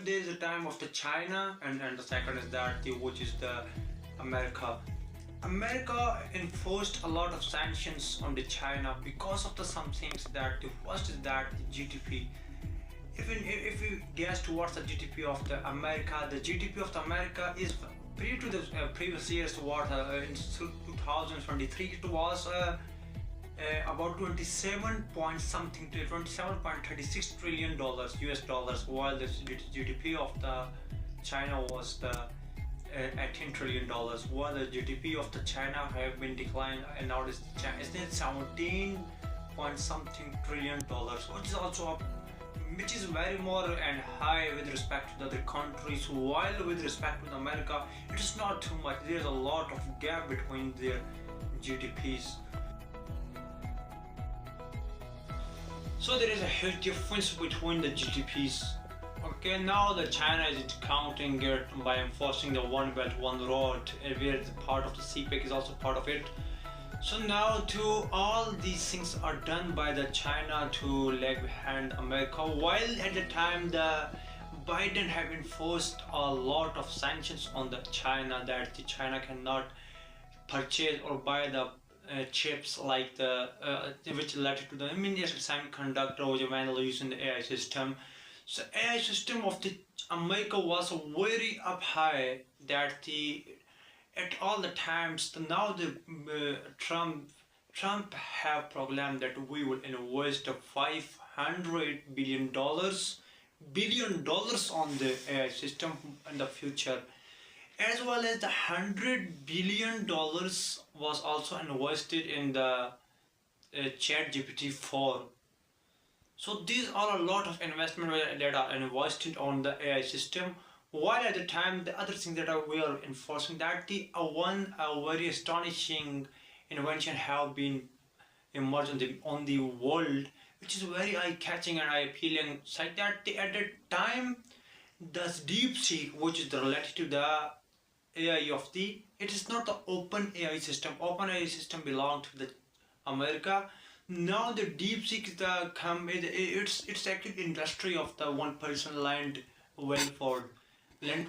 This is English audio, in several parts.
there is a time of the China, and the second is that which is the America. America enforced a lot of sanctions on the China because of the some things. That the first is that the GDP. If you guess towards the GDP of the America, the GDP of the America is prior to the previous years, what in 2023 it was about 27 point something to 27.36 trillion dollars US dollars, while the GDP of the China was the 18 trillion dollars, while the GDP of the China have been declined, and now it's 17 point something trillion dollars, which is very more and high with respect to the other countries, while with respect to America it is not too much. There is a lot of gap between their GDPs. So there is a huge difference between the GDPs. Okay, now the China is counting it by enforcing the One Belt One Road, where the part of the CPEC is also part of it. So now all these things are done by the China to lag behind America, while at the time the Biden have enforced a lot of sanctions on the China, that the China cannot purchase or buy the chips like the which related to the immediate semiconductor which are mainly used in the AI system. So AI system of the America was very up high, that the at all the times now the Trump have proclaimed that we will invest $500 billion on the AI system in the future, as well as the $100 billion was also invested in the ChatGPT 4. So these are a lot of investment that are invested on the AI system, while at the time the other thing that we are enforcing, that the one very astonishing invention have been emerged on the world, which is very eye-catching and eye-appealing. It's like that at the time the Deepseek, which is related to the AI of the, it is not the open AI system. Open AI system belong to the America. Now the Deepseek is the it's actually industry of the one person Land Wellford. Land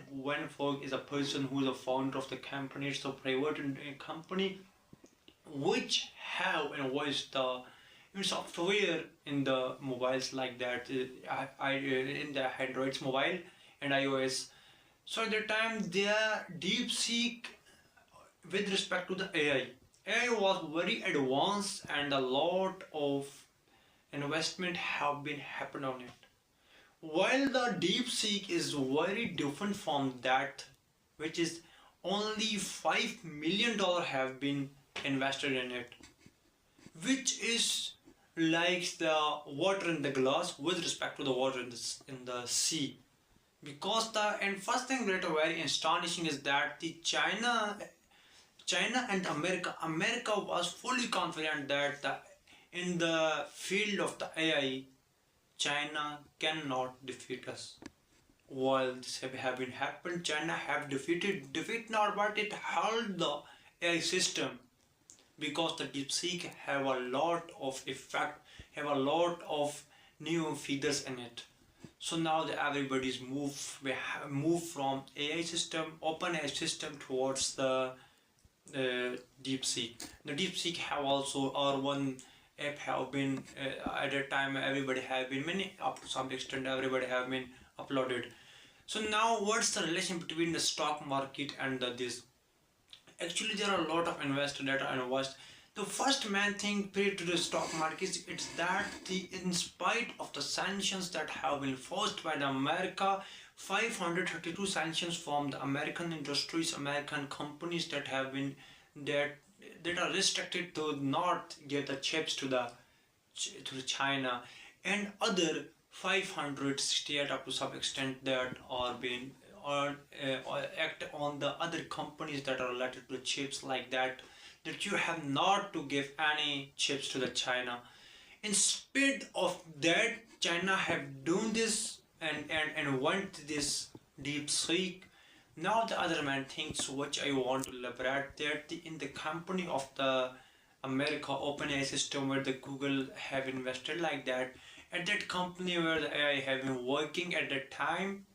Wellford is a person who is a founder of the company. It's a private company which have invested in software in the mobiles like that, in the Android mobile and iOS. So at the time their Deepseek with respect to the AI was very advanced, and a lot of investment have been happened on it. While the Deepseek is very different from that, which is only $5 million have been invested in it, which is like the water in the glass with respect to the water in the sea. Because first thing that are very astonishing is that the China and America was fully confident that in the field of the AI, China cannot defeat us. While this have been happened, China have defeat not, but it held the AI system, because the DeepSeek have a lot of effect, have a lot of new features in it. So now everybody's move from AI system, open AI system, towards the Deepseek. The Deepseek have also R1 app have been at that time everybody have been many, up to some extent everybody have been uploaded. So now what's the relation between the stock market and this? Actually there are a lot of investors that are invest. The first main thing prior to the stock market, it's that in spite of the sanctions that have been forced by the America, 532 sanctions from the American industries, American companies that have been that are restricted to not get the chips to the China, and other 568 up to some extent that are being act on the other companies that are related to chips like that you have not to give any chips to the China. In spite of that, China have done this and want this Deepseek. Now the other main things which I want to elaborate, that in the company of the America OpenAI system, where the Google have invested like that, At that company where the AI have been working at that time,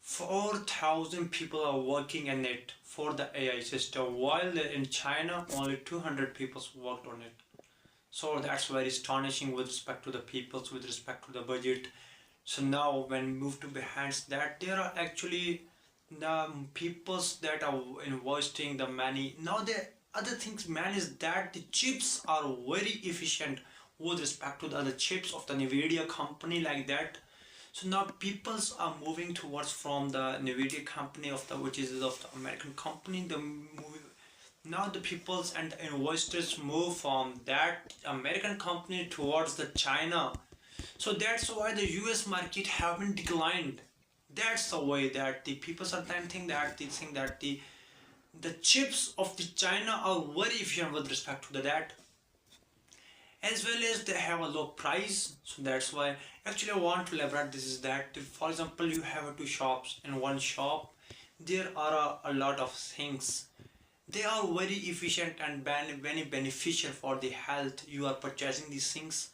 4,000 people are working in it for the AI system, while in China only 200 people worked on it. So that's very astonishing with respect to the peoples, with respect to the budget. So now when we move to behind that, there are actually the peoples that are investing the money. Now the other things man is that the chips are very efficient with respect to the other chips of the Nvidia company like that. So now peoples are moving towards from the Nvidia company of the which is of the American company. Now the peoples and the investors move from that American company towards the China. So that's why the US market have been declined. That's the way that the people sometimes think that they think that the chips of the China are very efficient with respect to the that, as well as they have a low price. So that's why actually I want to elaborate this is that, for example, you have two shops. In one shop there are a lot of things. They are very efficient and very beneficial for the health. You are purchasing these things,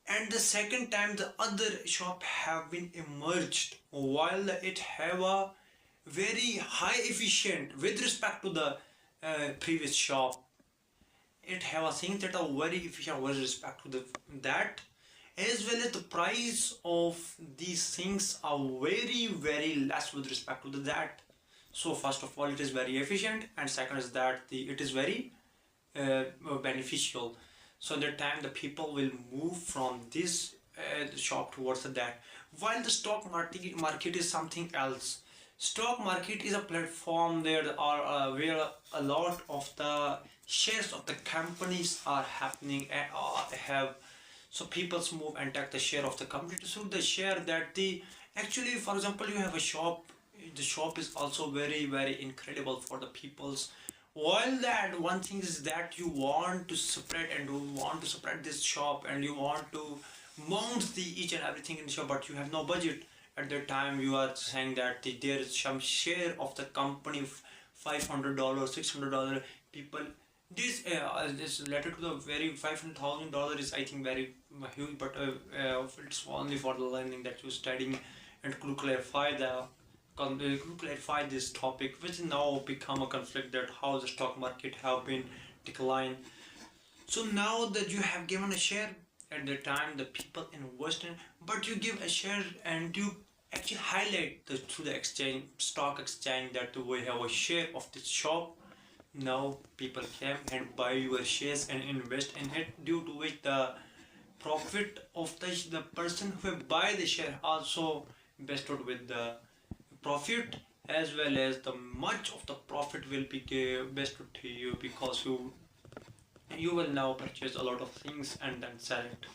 and the second time the other shop have been emerged while it have a very high efficient with respect to the previous shop. It have a things that are very efficient with respect to that, as well as the price of these things are very less with respect to that. So first of all it is very efficient, and second is that it is very beneficial. So at that time the people will move from this shop towards that. While the stock market is something else. Stock market is a platform where a lot of the shares of the companies are happening and have. So people move and take the share of the company. So the share that the actually, for example, you have a shop. The shop is also very incredible for the peoples. While that one thing is that you want to spread and you want to spread this shop and you want to mount the each and everything in the shop, but you have no budget. At that time you are saying that there is some share of the company, $500, $600 people. This related to the very $500,000 is I think very huge, but it's only for the learning that you're studying and could clarify this topic, which now become a conflict that how the stock market have been declined. So now that you have given a share at the time the people invest in, but you give a share and you actually highlight through the exchange, stock exchange, that we have a share of this shop. Now people come and buy your shares and invest in it, due to which the profit of the person who buy the share also invested with the profit, as well as the much of the profit will be vested to you, because you will now purchase a lot of things and then sell it.